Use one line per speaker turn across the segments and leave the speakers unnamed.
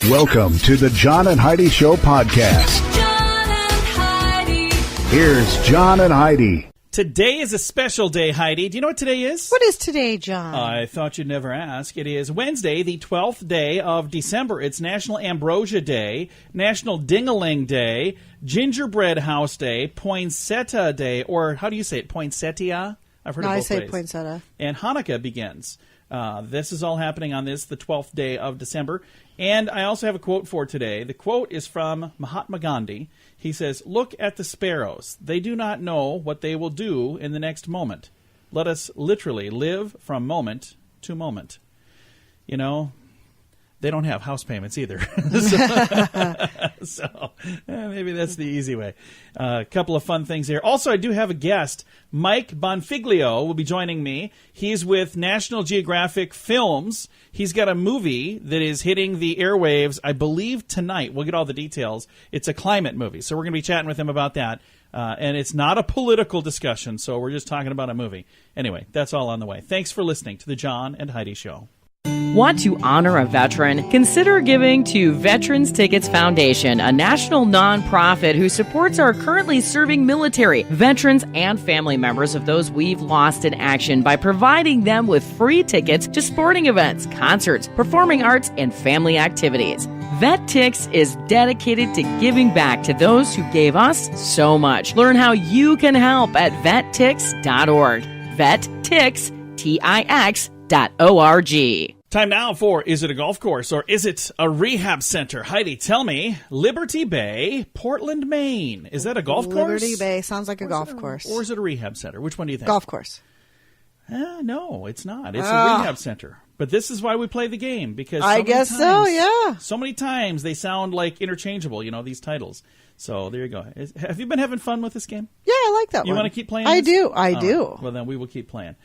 Welcome to the John and Heidi Show podcast.
John and Heidi.
Here's John and Heidi.
Today is a special day, Heidi. Do you know what today is?
What is today, John?
I thought you'd never ask. It is Wednesday, the 12th day of December. It's National Ambrosia Day, National Ding-a-Ling Day, Gingerbread House Day, Poinsettia Day, or how do you say it, poinsettia? I've heard it both ways.
I say poinsettia.
And Hanukkah begins. This is all happening on the 12th day of December. And I also have a quote for today. The quote is from Mahatma Gandhi. He says, "Look at the sparrows. They do not know what they will do in the next moment. Let us literally live from moment to moment." You know, they don't have house payments either. So maybe that's the easy way. A couple of fun things here. Also, I do have a guest. Mike Bonfliglio will be joining me. He's with National Geographic Films. He's got a movie that is hitting the airwaves, I believe, tonight. We'll get all the details. It's a climate movie, so we're going to be chatting with him about that. And it's not a political discussion, so we're just talking about a movie. Anyway, that's all on the way. Thanks for listening to the John and Heidi Show.
Want to honor a veteran? Consider giving to Veterans Tickets Foundation, a national nonprofit who supports our currently serving military, veterans, and family members of those we've lost in action by providing them with free tickets to sporting events, concerts, performing arts, and family activities. VetTix is dedicated to giving back to those who gave us so much. Learn how you can help at vettix.org. VetTix, TIX.org.
Time now for Is It a Golf Course or Is It a Rehab Center? Heidi, tell me, Liberty Bay, Portland, Maine. Is that a golf course?
Liberty Bay sounds like a golf course.
Or is it a rehab center? Which one do you think?
Golf course.
No, it's not. It's a rehab center. But this is why we play the game, because
I guess so, yeah.
So many times they sound like interchangeable, these titles. So there you go. Have you been having fun with this game?
Yeah, I like that one.
You want to keep playing
I
this?
do. I
All
do.
right. Well, then we will keep playing.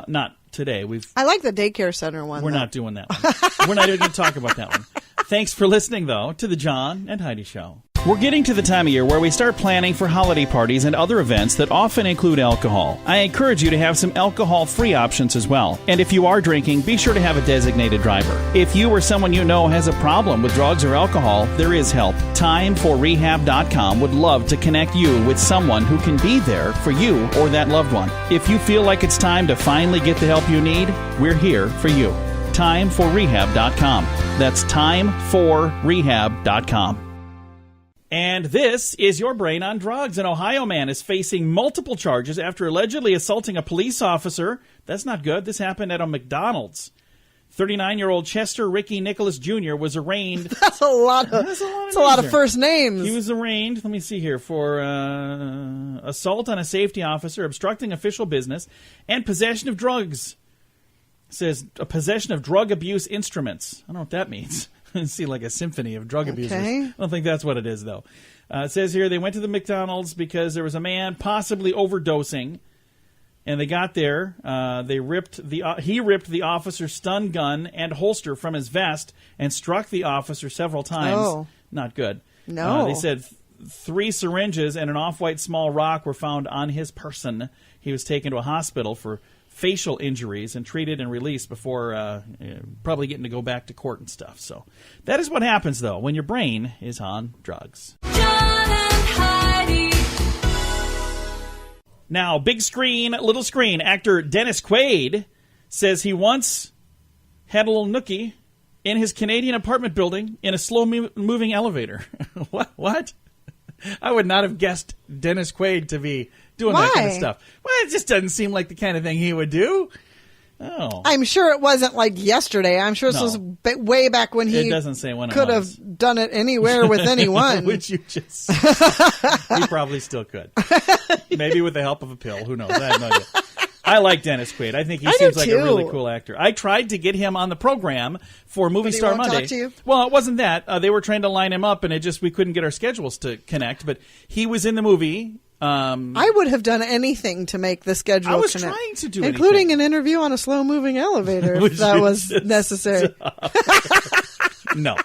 Not today.
I like the daycare center one.
We're not doing that one. We're not even going to talk about that one. Thanks for listening, though, to the John and Heidi Show. We're getting to the time of year where we start planning for holiday parties and other events that often include alcohol. I encourage you to have some alcohol-free options as well. And if you are drinking, be sure to have a designated driver. If you or someone you know has a problem with drugs or alcohol, there is help. Timeforrehab.com would love to connect you with someone who can be there for you or that loved one. If you feel like it's time to finally get the help you need, we're here for you. Timeforrehab.com. That's timeforrehab.com. And this is your brain on drugs. An Ohio man is facing multiple charges after allegedly assaulting a police officer. That's not good. This happened at a McDonald's. 39-year-old Chester Ricky Nicholas Jr. was arraigned.
That's a lot of first names.
He was arraigned, let me see here, for assault on a safety officer, obstructing official business, and possession of drugs. It says possession of drug abuse instruments. I don't know what that means. I see like a symphony of drug abusers. I don't think that's what it is, though. It says here they went to the McDonald's because there was a man possibly overdosing, and they got there. He ripped the officer's stun gun and holster from his vest and struck the officer several times.
Oh.
Not good.
No.
They said 3 syringes and an off-white small rock were found on his person. He was taken to a hospital for facial injuries and treated and released before probably getting to go back to court and stuff. So that is what happens, though, when your brain is on drugs.
John and Heidi.
Now, big screen, little screen. Actor Dennis Quaid says he once had a little nookie in his Canadian apartment building in a slow-moving elevator. What? I would not have guessed Dennis Quaid to be doing that kind of stuff. Well, it just doesn't seem like the kind of thing he would do. Oh.
I'm sure it wasn't like yesterday. I'm sure this was way back when he
it doesn't say when
could have done it anywhere with anyone.
Which you just... he probably still could. Maybe with the help of a pill. Who knows? I have no idea. I like Dennis Quaid. I think he seems like a really cool actor. I tried to get him on the program for Movie Star Monday.
Talk to you?
Well, it wasn't that. They were trying to line him up, and we couldn't get our schedules to connect. But he was in the movie.
I would have done anything to make the schedule
I was
connect,
trying to do
including
anything.
an interview on a slow-moving elevator if that was necessary.
No.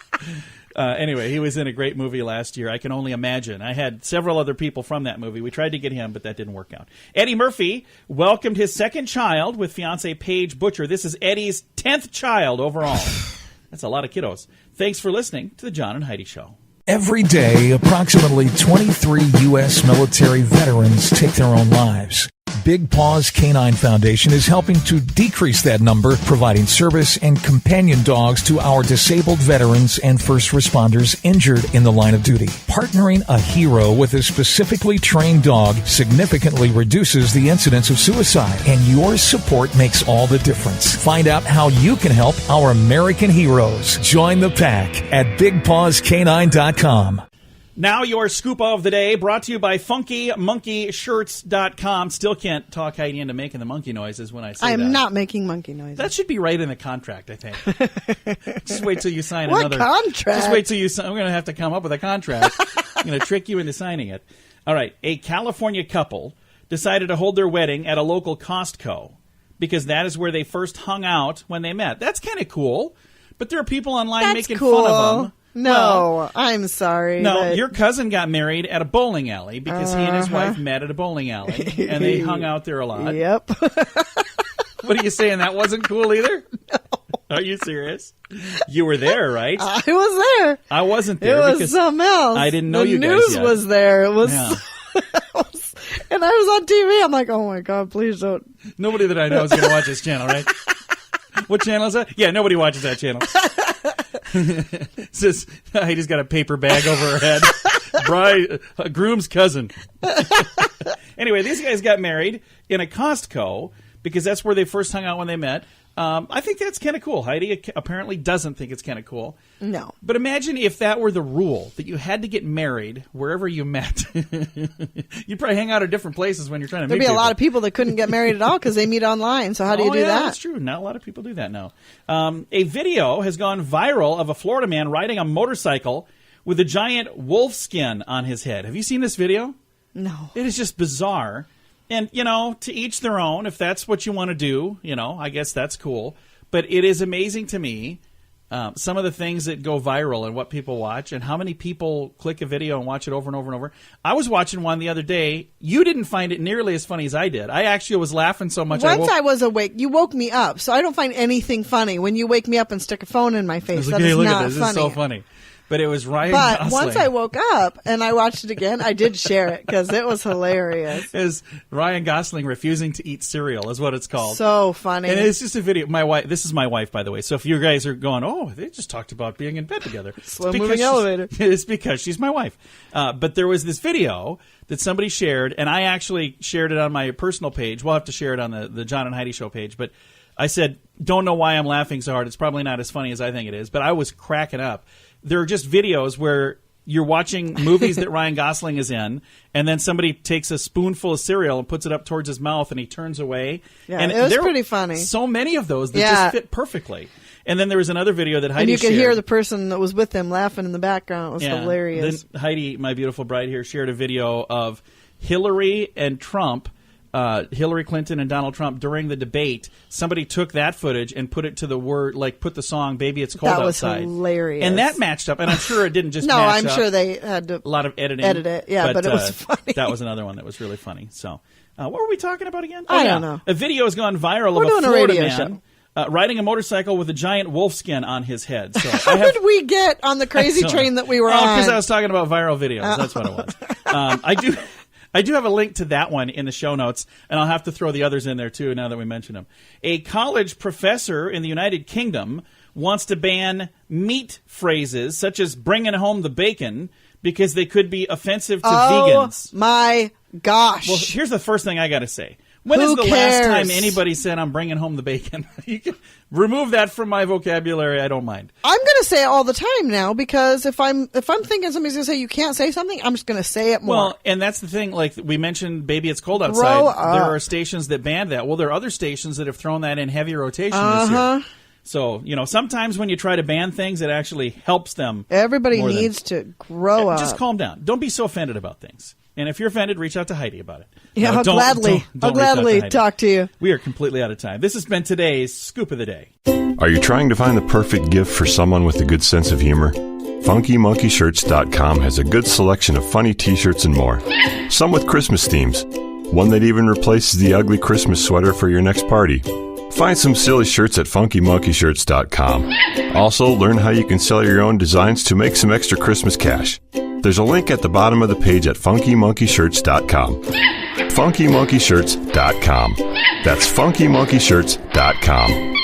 Anyway, he was in a great movie last year. I can only imagine. I had several other people from that movie. We tried to get him, but that didn't work out. Eddie Murphy welcomed his second child with fiancée Paige Butcher. This is Eddie's 10th child overall. That's a lot of kiddos. Thanks for listening to the John and Heidi Show.
Every day, approximately 23 U.S. military veterans take their own lives. Big Paws Canine Foundation is helping to decrease that number, providing service and companion dogs to our disabled veterans and first responders injured in the line of duty. Partnering a hero with a specifically trained dog significantly reduces the incidence of suicide, and your support makes all the difference. Find out how you can help our American heroes. Join the pack at BigPawsCanine.com.
Now your scoop of the day, brought to you by FunkyMonkeyShirts.com. Still can't talk Heidi into making the monkey noises when I say that.
I am not making monkey noises.
That should be right in the contract, I think. Just wait till you sign
What
another.
contract?
Just wait till you sign. We're going to have to come up with a contract. I'm going to trick you into signing it. All right. A California couple decided to hold their wedding at a local Costco because that is where they first hung out when they met. That's kind of cool. But there are people online
That's
making
cool.
fun of them.
No,
Well,
I'm sorry.
no,
but-
your cousin got married at a bowling alley because he and his wife met at a bowling alley, and they hung out there a lot.
Yep.
What are you saying? That wasn't cool either? No. Are you serious? You were there, right?
I was there.
I wasn't
It
there
was
because
something else.
I didn't know
the
you guys
news
yet.
was there. It was,
Yeah.
and I was on TV. I'm like, oh my God, please don't.
Nobody that I know is going to watch this channel, right? What channel is that? Yeah, nobody watches that channel. Says Heidi's got a paper bag over her head. A groom's cousin. Anyway, these guys got married in a Costco because that's where they first hung out when they met. I think that's kind of cool. Heidi apparently doesn't think it's kind of cool.
No.
But imagine if that were the rule, that you had to get married wherever you met. You'd probably hang out at different places when you're trying to
There'd
meet
be a
people.
lot of people that couldn't get married at all because they meet online. So how do you do that?
That's true. Not a lot of people do that now. A video has gone viral of a Florida man riding a motorcycle with a giant wolf skin on his head. Have you seen this video?
No.
It is just bizarre. And, to each their own. If that's what you want to do, I guess that's cool. But it is amazing to me, some of the things that go viral and what people watch and how many people click a video and watch it over and over and over. I was watching one the other day. You didn't find it nearly as funny as I did. I actually was laughing so much.
Once I was awake, you woke me up. So I don't find anything funny when you wake me up and stick a phone in my
I
face.
was
That
like, hey,
is
look
not
at this.
funny.
This is so funny. But it was Ryan
But
Gosling.
once I woke up and I watched it again, I did share it because it was hilarious.
Is Ryan Gosling refusing to eat cereal is what it's called.
So funny.
And it's just a video. My wife. This is my wife, by the way. So if you guys are going, oh, they just talked about being in bed together.
Slow-moving elevator.
It's because she's my wife. But there was this video that somebody shared, and I actually shared it on my personal page. We'll have to share it on the John and Heidi Show page. But I said, don't know why I'm laughing so hard. It's probably not as funny as I think it is. But I was cracking up. There are just videos where you're watching movies that Ryan Gosling is in, and then somebody takes a spoonful of cereal and puts it up towards his mouth, and he turns away.
Yeah,
and
it was
there
pretty
were
funny.
So many of those that
Yeah.
just fit perfectly. And then there was another video that Heidi
and you could
shared.
hear the person that was with them laughing in the background. It was hilarious.
Then Heidi, my beautiful bride here, shared a video of Hillary and Trump. Hillary Clinton and Donald Trump during the debate. Somebody took that footage and put it to the word, put the song "Baby It's Cold
That was
Outside."
hilarious.
And that matched up. And I'm sure it didn't just
No,
match
I'm
up.
sure they had to
A lot of editing.
edit it. Yeah, but it was funny.
That was another one that was really funny. So, what were we talking about again?
I don't know.
A video has gone viral
We're
of a
doing a
Florida
radio
man riding a motorcycle with a giant wolf skin on his head. So
How did we get on the crazy
So-
train that we were
Oh,
on?
because I was talking about viral videos. That's what it was. I do have a link to that one in the show notes, and I'll have to throw the others in there too now that we mention them. A college professor in the United Kingdom wants to ban meat phrases such as "bringing home the bacon" because they could be offensive to vegans.
My gosh.
Well, here's the first thing I got to say. When
Who
is the last
cares?
time anybody said I'm bringing home the bacon? You can remove that from my vocabulary. I don't mind.
I'm going to say it all the time now because if I'm thinking somebody's going to say you can't say something, I'm just going to say it more.
Well, and that's the thing. Like we mentioned, "Baby, It's Cold Outside."
Grow up.
There are stations that banned that. Well, there are other stations that have thrown that in heavy rotation this year. So, sometimes when you try to ban things, it actually helps them.
Everybody
more than-
needs to grow up.
Just calm down. Don't be so offended about things. And if you're offended, reach out to Heidi about it.
Yeah,
No,
I'll
don't
gladly
reach out to Heidi.
talk to you.
We are completely out of time. This has been today's Scoop of the Day.
Are you trying to find the perfect gift for someone with a good sense of humor? FunkyMonkeyShirts.com has a good selection of funny t-shirts and more. Some with Christmas themes. One that even replaces the ugly Christmas sweater for your next party. Find some silly shirts at funkymonkeyshirts.com. Also, learn how you can sell your own designs to make some extra Christmas cash. There's a link at the bottom of the page at funkymonkeyshirts.com. funkymonkeyshirts.com. That's funkymonkeyshirts.com.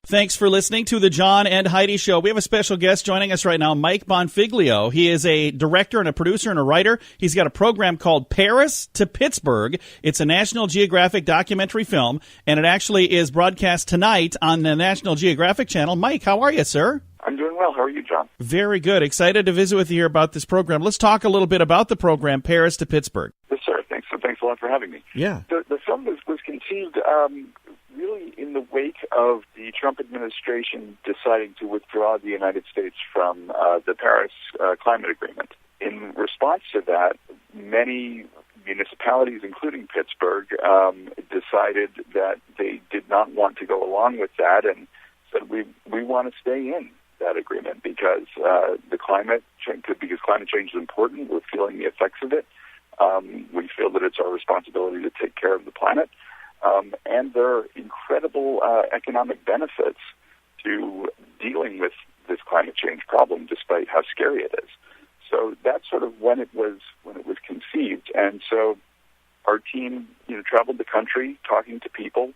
Thanks for listening to the John and Heidi Show. We have a special guest joining us right now, Mike Bonfliglio. He is a director and a producer and a writer. He's got a program called Paris to Pittsburgh. It's a National Geographic documentary film, and it actually is broadcast tonight on the National Geographic Channel. Mike, how are you, sir?
I'm doing well. How are you, John?
Very good. Excited to visit with you here about this program. Let's talk a little bit about the program, Paris to Pittsburgh.
Yes, sir. Thanks a lot for having me.
Yeah.
The film was conceived really in the wake of the Trump administration deciding to withdraw the United States from the Paris Climate Agreement. In response to that, many municipalities, including Pittsburgh, decided that they did not want to go along with that and said, we want to stay in that agreement because climate change is important. We're feeling the effects of it. We feel that it's our responsibility to take care of the planet. And there are incredible economic benefits to dealing with this climate change problem, despite how scary it is. So that's sort of when it was conceived. And so our team, traveled the country talking to people,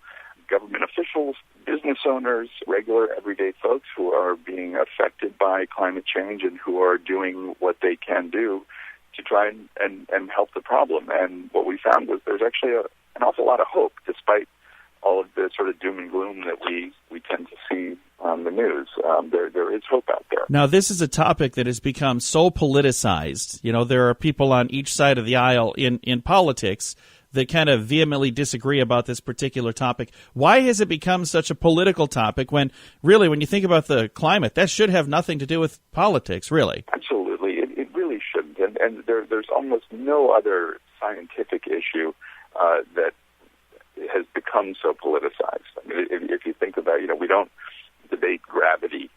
government officials, business owners, regular everyday folks who are being affected by climate change and who are doing what they can do to try and help the problem. And what we found was there's actually an awful lot of hope, despite all of the sort of doom and gloom that we tend to see on the news. There is hope out there.
Now, this is a topic that has become so politicized. There are people on each side of the aisle in politics that kind of vehemently disagree about this particular topic. Why has it become such a political topic when, really, when you think about the climate, that should have nothing to do with politics, really?
Absolutely. It really shouldn't. And there's almost no other scientific issue that has become so politicized. I mean, if you think about, we don't debate gravity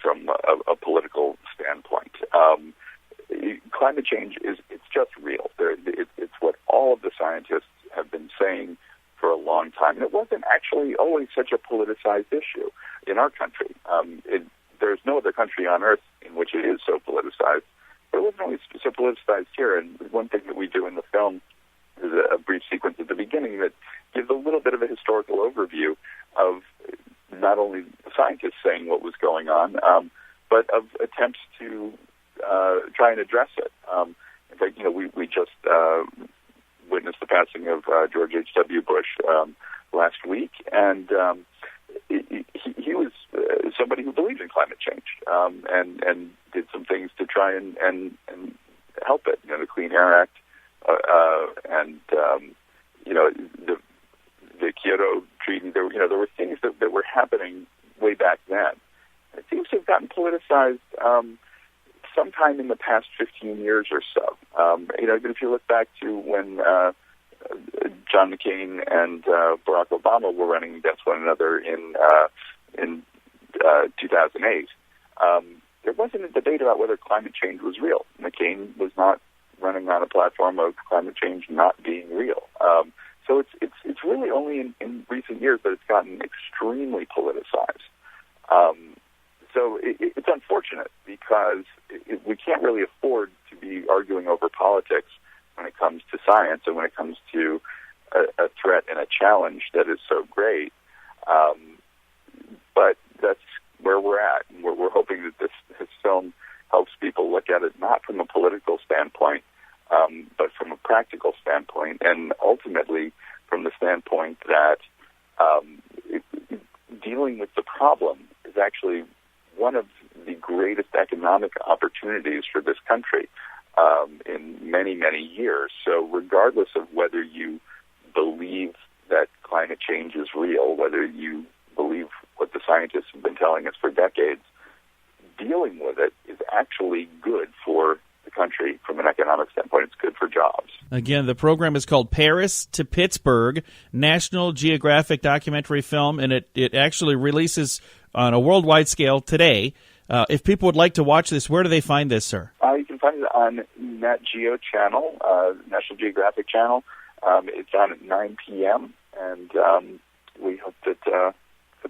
from a political standpoint. Climate change it's just real. It's what all of the scientists have been saying for a long time. And it wasn't actually always such a politicized issue in our country. There's no other country on earth in which it is so politicized. But it wasn't always so politicized here. And one thing that we do in the film is a brief sequence at the beginning that gives a little bit of a historical overview of not only the scientists saying what was going on, but of attempts to try and address it. In fact, we just witnessed the passing of George H.W. Bush last week, and he was somebody who believed in climate change and did some things to try and help it. The Clean Air Act and the Kyoto Treaty. There were things that were happening way back then. It seems to have gotten politicized sometime in the past 15 years or so. If you look back to when John McCain and Barack Obama were running against one another in 2008, there wasn't a debate about whether climate change was real. McCain was not running on a platform of climate change not being real. So it's really only in recent years that it's gotten extremely politicized. So it's unfortunate because we can't really afford to be arguing over politics when it comes to science and when it comes to a threat and a challenge that is so great. But that's where we're at. And we're hoping that this film helps people look at it not from a political standpoint, but from a practical standpoint, and ultimately from the standpoint that dealing with the problem is actually one of the greatest economic opportunities for this country in many, many years. So regardless of whether you believe that climate change is real, whether you believe what the scientists have been telling us for decades, dealing with it is actually good for the country from an economic standpoint. It's good for jobs.
Again, the program is called Paris to Pittsburgh, National Geographic documentary film, and it actually releases on a worldwide scale today. If people would like to watch this, where do they find this, sir?
You can find it on Nat Geo channel, National Geographic channel. It's on at 9 p.m., and we hope that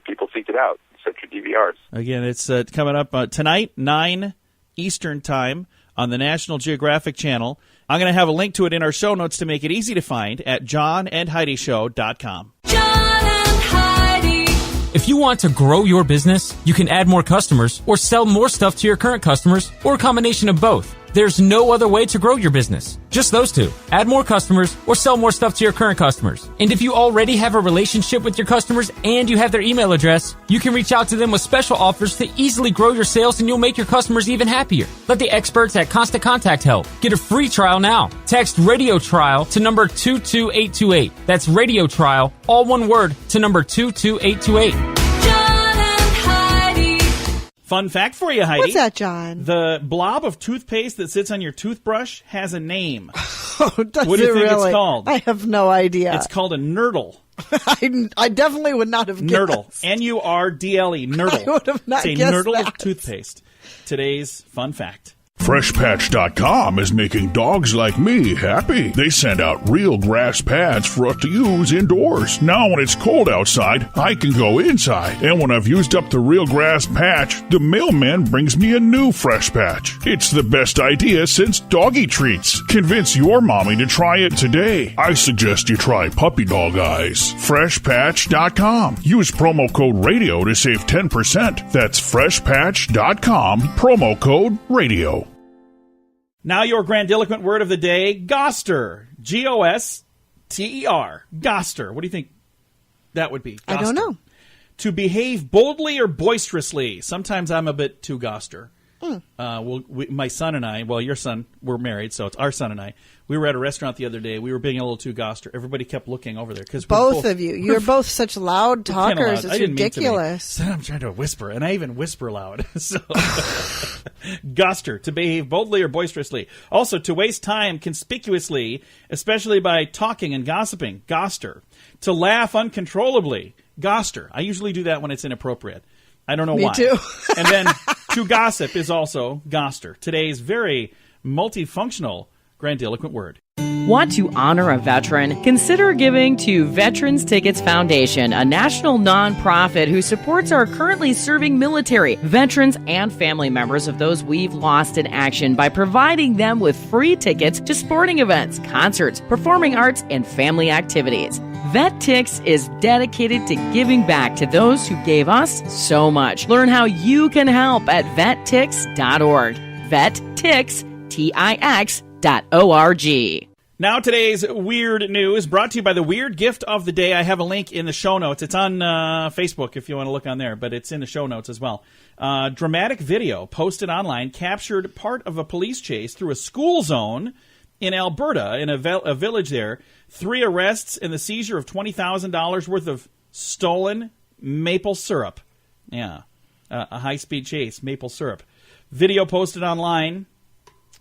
people seek it out. Set your DVRs.
Again, it's coming up tonight, 9 Eastern Time on the National Geographic Channel. I'm going to have a link to it in our show notes to make it easy to find at johnandheidishow.com.
John and Heidi.
If you want to grow your business, you can add more customers or sell more stuff to your current customers or a combination of both. There's no other way to grow your business. Just those two. Add more customers or sell more stuff to your current customers. And if you already have a relationship with your customers and you have their email address, you can reach out to them with special offers to easily grow your sales, and you'll make your customers even happier. Let the experts at Constant Contact help. Get a free trial now. Text Radio Trial to number 22828. That's Radio Trial, all one word, to number 22828.
Fun fact for you, Heidi.
What's that, John?
The blob of toothpaste that sits on your toothbrush has a name.
Oh, does
What do you
it
think
really?
it's called?
I have no idea.
It's called a nurdle.
I definitely would not have
Nurdle.
guessed.
N-U-R-D-L-E. Nurdle.
I would have not
It's a
guessed
nurdle of
that.
toothpaste. Today's fun fact.
FreshPatch.com is making dogs like me happy. They send out real grass pads for us to use indoors. Now when it's cold outside, I can go inside. And when I've used up the real grass patch, the mailman brings me a new Fresh Patch. It's the best idea since doggy treats. Convince your mommy to try it today. I suggest you try Puppy Dog Eyes. FreshPatch.com. Use promo code RADIO to save 10%. That's FreshPatch.com, promo code RADIO.
Now your grandiloquent word of the day, goster. G-O-S-T-E-R. Goster. What do you think that would be?
I don't know.
To behave boldly or boisterously. Sometimes I'm a bit too goster. My son and I, well, your son, we're married, so it's our son and I. We were at a restaurant the other day. We were being a little too goster. Everybody kept looking over there.
Both of you. You're both such loud talkers. It's ridiculous.
I'm trying to whisper, and I even whisper loud. So, goster, to behave boldly or boisterously. Also, to waste time conspicuously, especially by talking and gossiping. Goster. To laugh uncontrollably. Goster. I usually do that when it's inappropriate. I don't know why.
Me too.
And then to gossip is also goster. Today's very multifunctional grandiloquent word.
Want to honor a veteran? Consider giving to Veterans Tickets Foundation, a national nonprofit who supports our currently serving military, veterans, and family members of those we've lost in action by providing them with free tickets to sporting events, concerts, performing arts, and family activities. VetTix is dedicated to giving back to those who gave us so much. Learn how you can help at vettix.org. VetTix.org.
Now today's weird news brought to you by the Weird Gift of the Day. I have a link in the show notes. It's on Facebook if you want to look on there, but it's in the show notes as well. Dramatic video posted online captured part of a police chase through a school zone in Alberta, in a village there. 3 arrests and the seizure of $20,000 worth of stolen maple syrup. Yeah, a high-speed chase, maple syrup. Video posted online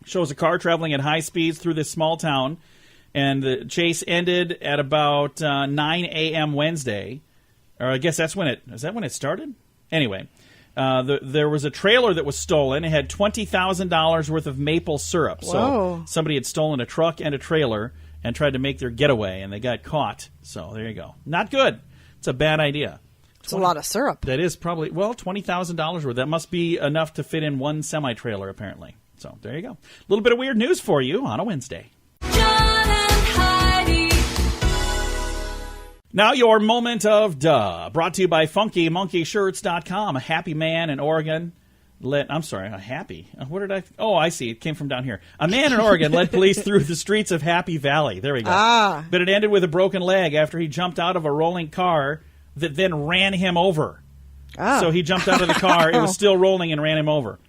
shows a car traveling at high speeds through this small town, and the chase ended at about 9 a.m. Wednesday. Or I guess is that when it started? Anyway, there was a trailer that was stolen. It had $20,000 worth of maple syrup.
Whoa.
So somebody had stolen a truck and a trailer and tried to make their getaway, and they got caught. So there you go. Not good. It's a bad idea.
It's a lot of syrup.
That is probably, $20,000 worth. That must be enough to fit in one semi-trailer, apparently. So there you go. A little bit of weird news for you on a Wednesday.
John and Heidi.
Now your moment of duh, brought to you by FunkyMonkeyShirts.com. A happy man in Oregon happy. What did I? Oh, I see. It came from down here. A man in Oregon led police through the streets of Happy Valley. There we go. But it ended with a broken leg after he jumped out of a rolling car that then ran him over. So he jumped out of the car. It was still rolling and ran him over.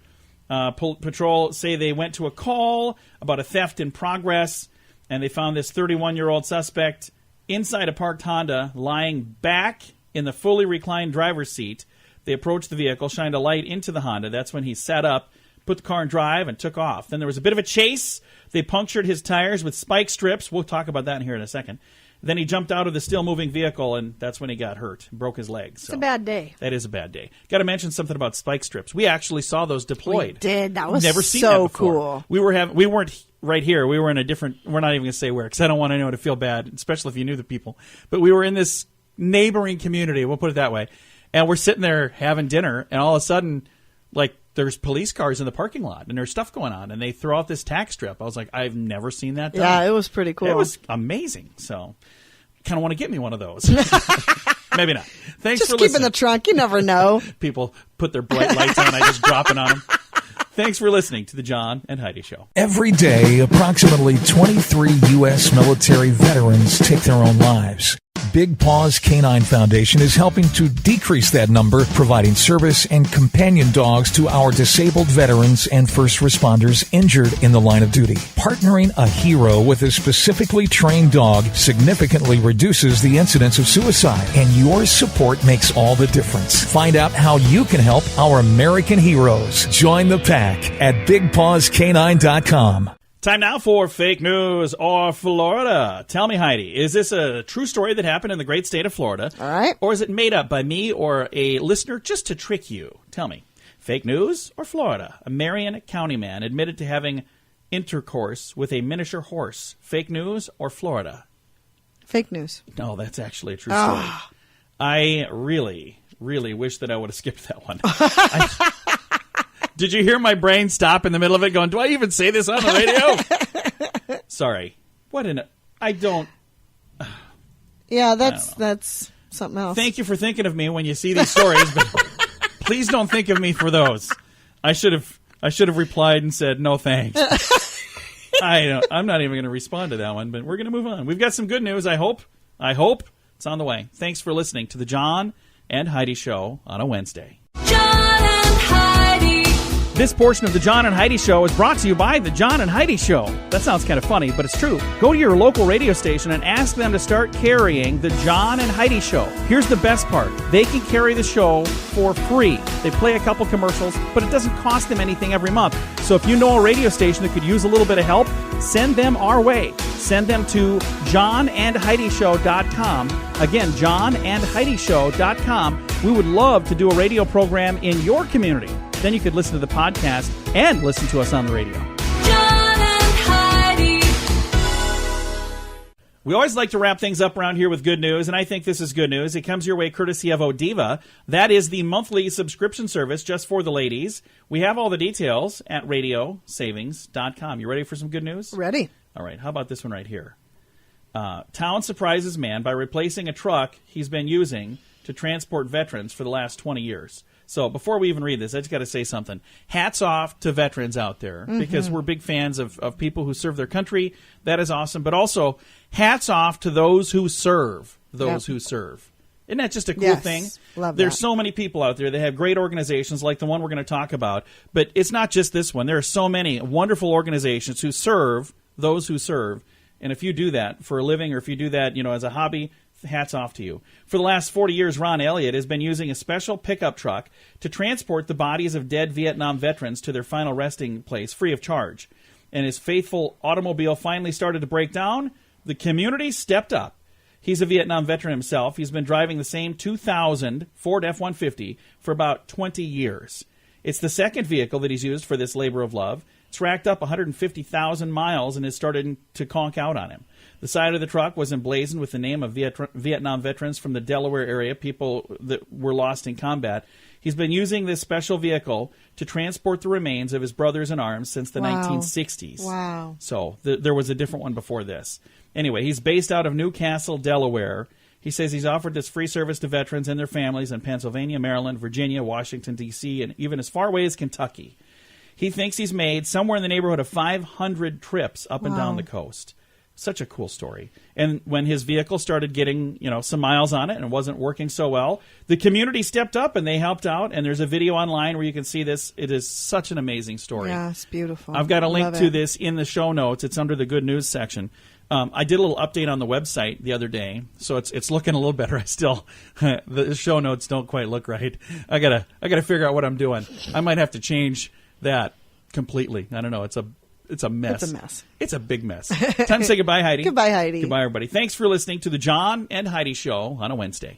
Patrol say they went to a call about a theft in progress, and they found this 31-year-old suspect inside a parked Honda lying back in the fully reclined driver's seat. They approached the vehicle, shined a light into the Honda. That's when he sat up, put the car in drive, and took off. Then there was a bit of a chase. They punctured his tires with spike strips. We'll talk about that here in a second. Then he jumped out of the still-moving vehicle, and that's when he got hurt, broke his leg.
It's a bad day.
That is a bad day. Got to mention something about spike strips. We actually saw those deployed.
We did. That was
Never seen
so
that before.
cool.
We weren't right here. We were in a different. We're not even going to say where, because I don't want anyone to feel bad, especially if you knew the people. But we were in this neighboring community. We'll put it that way. And we're sitting there having dinner, and all of a sudden, like, there's police cars in the parking lot, and there's stuff going on, and they throw out this tax strip. I was like, I've never seen that done.
Yeah, it was pretty cool.
It was amazing. So, kind of want to get me one of those. Maybe not. Thanks
just
for
keep
listening.
in the trunk. You never know.
People put their bright lights on. I just drop it on them. Thanks for listening to the John and Heidi Show.
Every day, approximately 23 U.S. military veterans take their own lives. Big Paws Canine Foundation is helping to decrease that number, providing service and companion dogs to our disabled veterans and first responders injured in the line of duty. Partnering a hero with a specifically trained dog significantly reduces the incidence of suicide, and your support makes all the difference. Find out how you can help our American heroes. Join the pack at BigPawsCanine.com.
Time now for Fake News or Florida. Tell me, Heidi, is this a true story that happened in the great state of Florida?
All right.
Or is it made up by me or a listener just to trick you? Tell me. Fake news or Florida? A Marion County man admitted to having intercourse with a miniature horse. Fake news or Florida?
Fake news.
No, that's actually a true story. I really, really wish that I would have skipped that one. Did you hear my brain stop in the middle of it going, do I even say this on the radio? Sorry. I don't.
Yeah, that's something else.
Thank you for thinking of me when you see these stories, but please don't think of me for those. I should have replied and said, no thanks. I'm not even going to respond to that one, but we're going to move on. We've got some good news, I hope. It's on the way. Thanks for listening to the John and Heidi Show on a Wednesday.
John and Heidi.
This portion of the John and Heidi Show is brought to you by the John and Heidi Show. That sounds kind of funny, but it's true. Go to your local radio station and ask them to start carrying the John and Heidi Show. Here's the best part. They can carry the show for free. They play a couple commercials, but it doesn't cost them anything every month. So if you know a radio station that could use a little bit of help, send them our way. Send them to johnandheidishow.com. Again, johnandheidishow.com. We would love to do a radio program in your community. Then you could listen to the podcast and listen to us on the radio.
John and Heidi.
We always like to wrap things up around here with good news, and I think this is good news. It comes your way courtesy of Odiva. That is the monthly subscription service just for the ladies. We have all the details at radiosavings.com. You ready for some good news?
Ready.
All right, how about this one right here? Town surprises man by replacing a truck he's been using to transport veterans for the last 20 years. So before we even read this, I just got to say something. Hats off to veterans out there, because we're big fans of people who serve their country. That is awesome. But also, hats off to those who serve. Who serve. Isn't that just a cool thing?
Love
There's
that.
so many people out there that have great organizations like the one we're going to talk about. But it's not just this one. There are so many wonderful organizations who serve those who serve. And if you do that for a living, or if you do that, as a hobby, hats off to you. For the last 40 years, Ron Elliott has been using a special pickup truck to transport the bodies of dead Vietnam veterans to their final resting place free of charge. And his faithful automobile finally started to break down. The community stepped up. He's a Vietnam veteran himself. He's been driving the same 2000 Ford F-150 for about 20 years. It's the second vehicle that he's used for this labor of love. It's racked up 150,000 miles and has started to conk out on him. The side of the truck was emblazoned with the name of Vietnam veterans from the Delaware area, people that were lost in combat. He's been using this special vehicle to transport the remains of his brothers in arms since the 1960s.
Wow.
So there was a different one before this. Anyway, he's based out of Newcastle, Delaware. He says he's offered this free service to veterans and their families in Pennsylvania, Maryland, Virginia, Washington, D.C., and even as far away as Kentucky. He thinks he's made somewhere in the neighborhood of 500 trips up and down the coast. Such a cool story. And when his vehicle started getting, some miles on it and it wasn't working so well, the community stepped up and they helped out. And there's a video online where you can see this. It is such an amazing story.
Yeah, it's beautiful.
I've got a link
Love
to
it.
this in the show notes. It's under the good news section. I did a little update on the website the other day, so it's looking a little better. The show notes don't quite look right. I gotta figure out what I'm doing. I might have to change that completely. I don't know. It's a mess.
It's a mess.
It's a big mess. Time to say goodbye, Heidi.
Goodbye, Heidi.
Goodbye, everybody. Thanks for listening to the John and Heidi Show on a Wednesday.